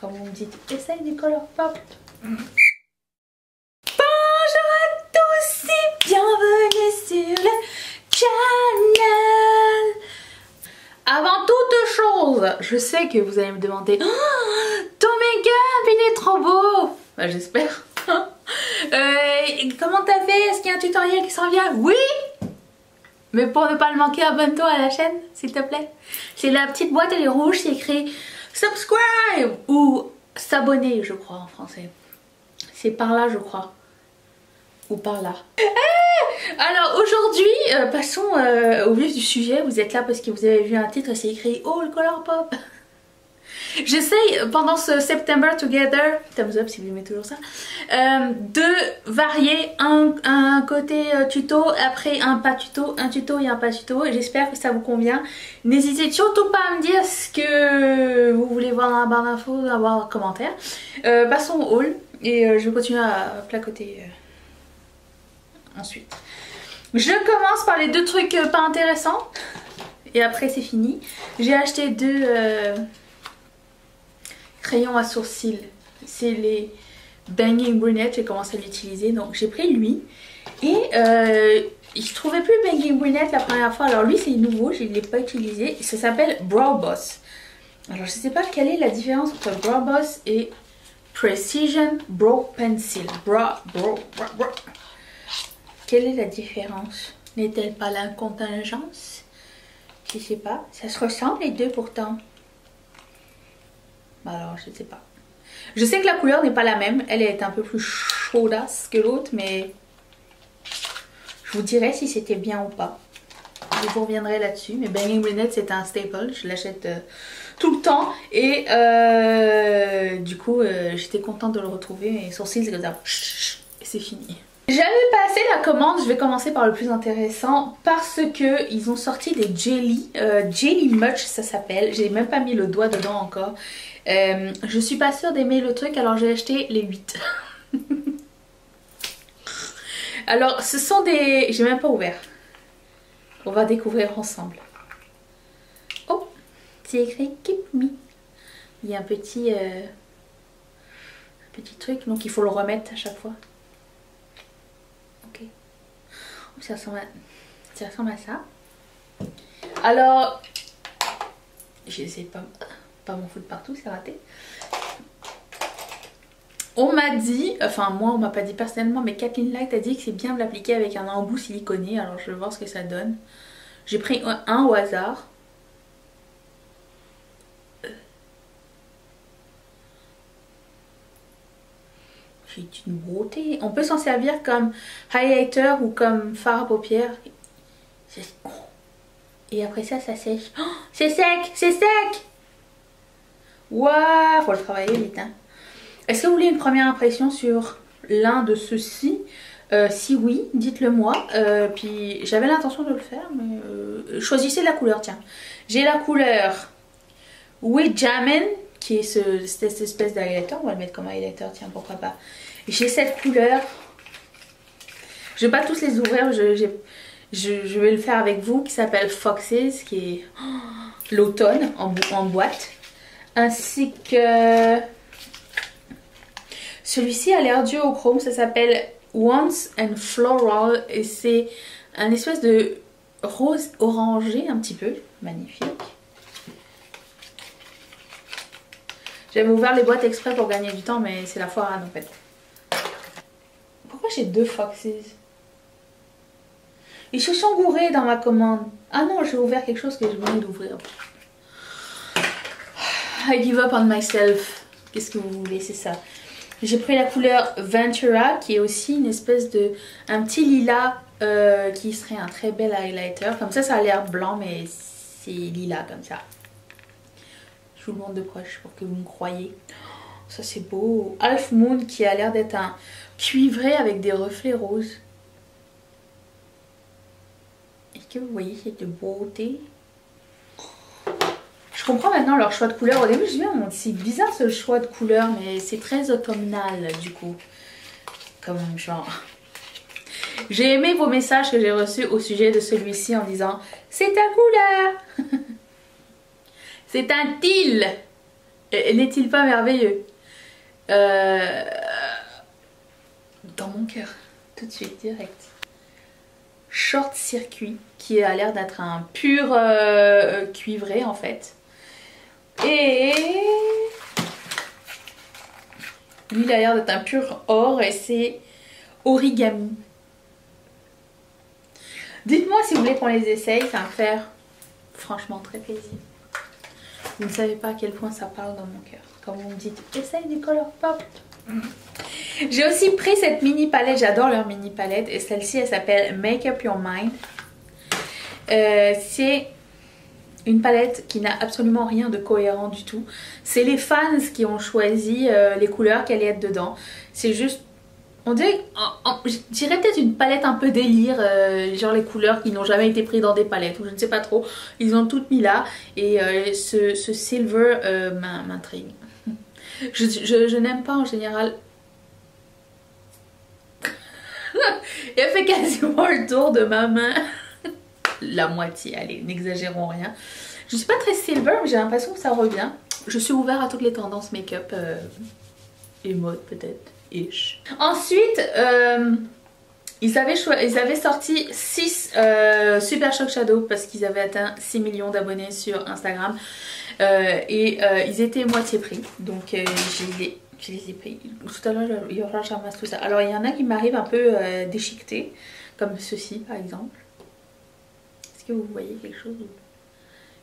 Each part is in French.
Comme vous me dites, essaye du Colourpop. Tous et bienvenue sur le channel. Avant toute chose, je sais que vous allez me demander oh, ton make-up il est trop beau. Bah, j'espère. Comment t'as fait? Est-ce qu'il y a un tutoriel qui s'en vient? Oui. Mais pour ne pas le manquer, abonne-toi à la chaîne s'il te plaît. C'est la petite boîte, elle est rouge, c'est écrit subscribe ou s'abonner je crois en français. C'est par là je crois. Ou par là. Alors aujourd'hui, passons au vif du sujet. Vous êtes là parce que vous avez vu un titre, c'est écrit Oh le Colourpop. J'essaye pendant ce September Together, thumbs up si vous aimez toujours ça, de varier un côté tuto, après un pas tuto, un tuto et un pas tuto. J'espère que ça vous convient. N'hésitez surtout pas à me dire ce que vous voulez voir dans la barre d'infos, avoir un commentaire. Passons au haul et je vais continuer à placoter ensuite. Je commence par les deux trucs pas intéressants et après c'est fini. J'ai acheté deux crayons à sourcils, c'est les Banging Brunette, j'ai commencé à l'utiliser donc j'ai pris lui et je trouvais plus Banging Brunette la première fois, alors lui c'est nouveau, je ne l'ai pas utilisé, ça s'appelle Brow Boss. Alors je sais pas quelle est la différence entre Brow Boss et Precision Brow Pencil. Quelle est la différence? N'est-elle pas la contingence? Je sais pas, ça se ressemble les deux pourtant. Alors je sais pas. Je sais que la couleur n'est pas la même. Elle est un peu plus chaudasse que l'autre. Mais je vous dirai si c'était bien ou pas. Je vous reviendrai là-dessus. Mais Banging Brunette c'est un staple. Je l'achète tout le temps. Et du coup j'étais contente de le retrouver. Mes sourcils c'est comme ça. Et c'est fini. J'avais passé la commande, je vais commencer par le plus intéressant parce que ils ont sorti des jelly, Jelly Much ça s'appelle, j'ai même pas mis le doigt dedans encore. Je suis pas sûre d'aimer le truc alors j'ai acheté les 8. Alors ce sont des... j'ai même pas ouvert. On va découvrir ensemble. Oh, c'est écrit Keep Me. Il y a un petit truc donc il faut le remettre à chaque fois. Ça ressemble à ça. Alors, j'essaie de pas m'en foutre partout, c'est raté. On m'a dit, enfin moi on m'a pas dit personnellement, mais Kathleen Light a dit que c'est bien de l'appliquer avec un embout siliconé. Alors je vais voir ce que ça donne. J'ai pris un au hasard. C'est une beauté. On peut s'en servir comme highlighter ou comme fard à paupières. Et après ça, ça sèche. Oh, c'est sec, c'est sec. Waouh, faut le travailler vite. Hein. Est-ce que vous voulez une première impression sur l'un de ceux-ci? Si oui, dites-le moi. Puis j'avais l'intention de le faire, mais choisissez la couleur. Tiens, j'ai la couleur We Jammin', qui est cette espèce d'highlighter. On va le mettre comme highlighter, tiens, pourquoi pas. J'ai cette couleur. Je vais pas tous les ouvrir, je vais le faire avec vous, qui s'appelle Foxes, qui est l'automne en boîte. Ainsi que celui-ci a l'air duochrome, ça s'appelle Once and Floral et c'est un espèce de rose orangé un petit peu, magnifique. J'avais ouvert les boîtes exprès pour gagner du temps mais c'est la foire en fait. Pourquoi j'ai deux Foxes? Ils se sont gourés dans ma commande. Ah non, j'ai ouvert quelque chose que je venais d'ouvrir. I give up on myself. Qu'est-ce que vous voulez, c'est ça. J'ai pris la couleur Ventura qui est aussi une espèce de... un petit lilas qui serait un très bel highlighter. Comme ça a l'air blanc mais c'est lilas comme ça. Je vous le montre de proche pour que vous me croyiez. Ça c'est beau. Half Moon qui a l'air d'être un cuivré avec des reflets roses. Est-ce que vous voyez cette beauté? Je comprends maintenant leur choix de couleur. Au début je me disais c'est bizarre ce choix de couleur mais c'est très automnal du coup. Comme genre... J'ai aimé vos messages que j'ai reçus au sujet de celui-ci en disant c'est ta couleur. C'est un teal. N'est-il pas merveilleux? Dans mon cœur, tout de suite, direct. Short circuit, qui a l'air d'être un pur cuivré en fait. Et lui, il a l'air d'être un pur or et c'est origami. Dites-moi si vous voulez qu'on les essaye, ça va me faire franchement très plaisir. Vous ne savez pas à quel point ça parle dans mon cœur. Quand vous me dites, essaye du Color Pop. J'ai aussi pris cette mini palette, j'adore leur mini palette. Et celle-ci, elle s'appelle Make Up Your Mind. C'est une palette qui n'a absolument rien de cohérent du tout. C'est les fans qui ont choisi les couleurs qui allaient être dedans. C'est juste... On dirait, je dirais peut-être une palette un peu délire, genre les couleurs qui n'ont jamais été prises dans des palettes, ou je ne sais pas trop. Ils ont toutes mis là, et ce silver m'intrigue. Je n'aime pas en général. Et elle fait quasiment le tour de ma main. La moitié, allez, n'exagérons rien. Je ne suis pas très silver, mais j'ai l'impression que ça revient. Je suis ouverte à toutes les tendances make-up et mode peut-être. Ensuite, ils avaient sorti 6 Super Shock Shadow parce qu'ils avaient atteint 6 millions d'abonnés sur Instagram. Ils étaient moitié prix. Donc je les ai pris. Tout à l'heure, il y aura ramasse tout ça. Alors il y en a qui m'arrivent un peu déchiquetés, comme ceci par exemple. Est-ce que vous voyez quelque chose?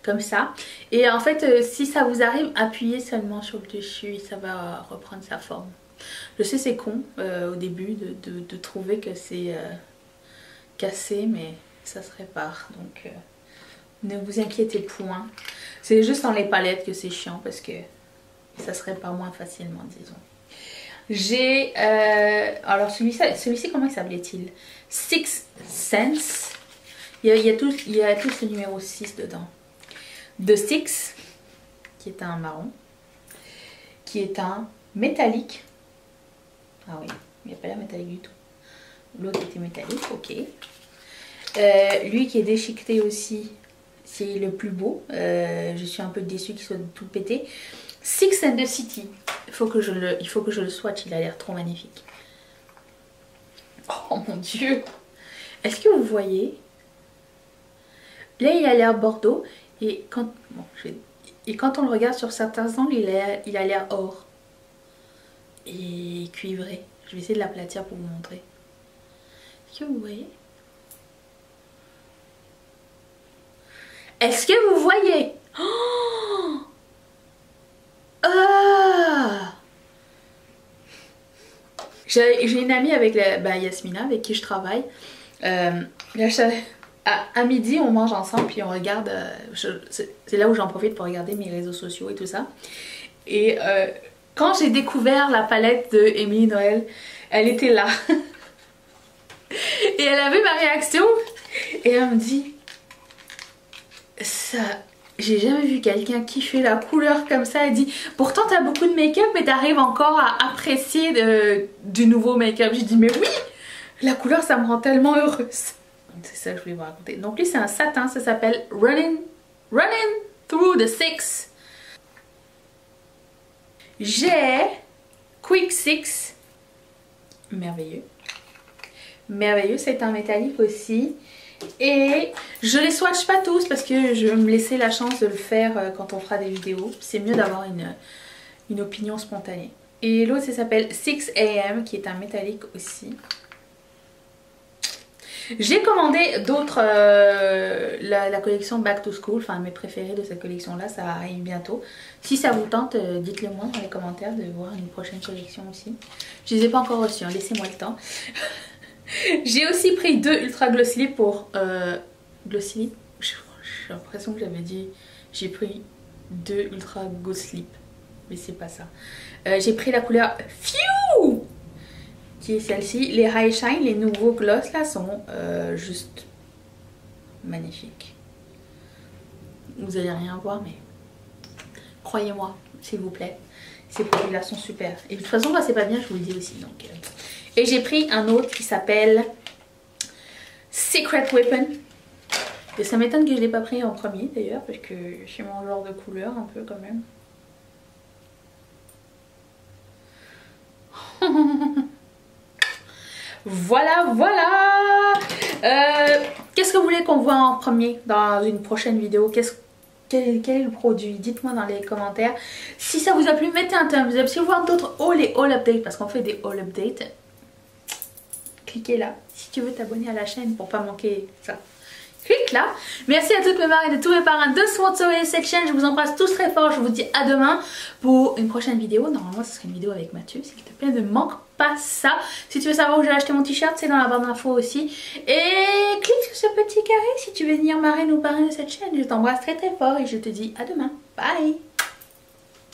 Comme ça. Et en fait, si ça vous arrive, appuyez seulement sur le dessus et ça va reprendre sa forme. Je sais c'est con au début de trouver que c'est cassé, mais ça se répare. Donc ne vous inquiétez point. C'est juste dans les palettes que c'est chiant parce que ça se répare moins facilement, disons. J'ai... alors celui-ci comment s'appelait-il? Six Sense. Il y a tout ce numéro 6 dedans. The Six, qui est un marron. Qui est un métallique. Ah oui, il n'y a pas l'air métallique du tout. L'autre était métallique, ok. Lui qui est déchiqueté aussi, c'est le plus beau. Je suis un peu déçue qu'il soit tout pété. Six and the City. Il faut que je le swatch, il a l'air trop magnifique. Oh mon dieu! Est-ce que vous voyez? Là il a l'air bordeaux et quand on le regarde sur certains angles, il a l'air or. Et cuivré. Je vais essayer de l'aplatir pour vous montrer. Est-ce que vous voyez? Est-ce que vous voyez? Oh, ah, j'ai une amie avec Yasmina avec qui je travaille. À midi on mange ensemble puis on regarde. C'est là où j'en profite pour regarder mes réseaux sociaux et tout ça. Et quand j'ai découvert la palette de Emily Noël, elle était là. Et elle a vu ma réaction. Et elle me dit... Ça... J'ai jamais vu quelqu'un kiffer la couleur comme ça. Elle dit, pourtant t'as beaucoup de make-up mais t'arrives encore à apprécier du nouveau make-up. J'ai dit, mais oui, la couleur ça me rend tellement heureuse. C'est ça que je voulais vous raconter. Donc lui c'est un satin, ça s'appelle Running Through the Six. J'ai Quick Six, merveilleux, merveilleux, c'est un métallique aussi. Et je les swatch pas tous parce que je vais me laisser la chance de le faire quand on fera des vidéos. C'est mieux d'avoir une opinion spontanée. Et l'autre ça s'appelle 6 AM qui est un métallique aussi. J'ai commandé d'autres, la collection Back to School, enfin mes préférés de cette collection là, ça arrive bientôt. Si ça vous tente, dites-le moi dans les commentaires de voir une prochaine collection aussi. Je les ai pas encore reçus, hein, laissez-moi le temps. J'ai aussi pris 2 Ultra Gloss Lip pour... Gloss Lip, j'ai l'impression que j'avais dit j'ai pris 2 Ultra Gloss Lip, mais c'est pas ça. J'ai pris la couleur Phew, qui est celle-ci. Les High Shine, les nouveaux gloss là sont juste magnifiques. Vous allez rien voir mais croyez-moi s'il vous plaît, ces produits là sont super. Et de toute façon moi c'est pas bien, je vous le dis aussi donc. Et j'ai pris un autre qui s'appelle Secret Weapon. Et ça m'étonne que je l'ai pas pris en premier d'ailleurs parce que c'est mon genre de couleur un peu quand même. Voilà, voilà. Qu'est-ce que vous voulez qu'on voit en premier dans une prochaine vidéo? Quel est le produit? Dites-moi dans les commentaires. Si ça vous a plu, mettez un thumbs up. Si vous voulez d'autres hauls et haul updates, parce qu'on fait des haul updates, cliquez là. Si tu veux t'abonner à la chaîne pour pas manquer ça, clique là. Merci à toutes mes marques et de tous mes parrains de sponsorer cette chaîne. Je vous embrasse tous très fort. Je vous dis à demain pour une prochaine vidéo. Normalement, ce serait une vidéo avec Mathieu. S'il te plaît, ne manque pas ça. Si tu veux savoir où j'ai acheté mon t-shirt, c'est dans la barre d'infos aussi. Et clique sur ce petit carré si tu veux venir marraine ou parrain de cette chaîne. Je t'embrasse très très fort et je te dis à demain. Bye.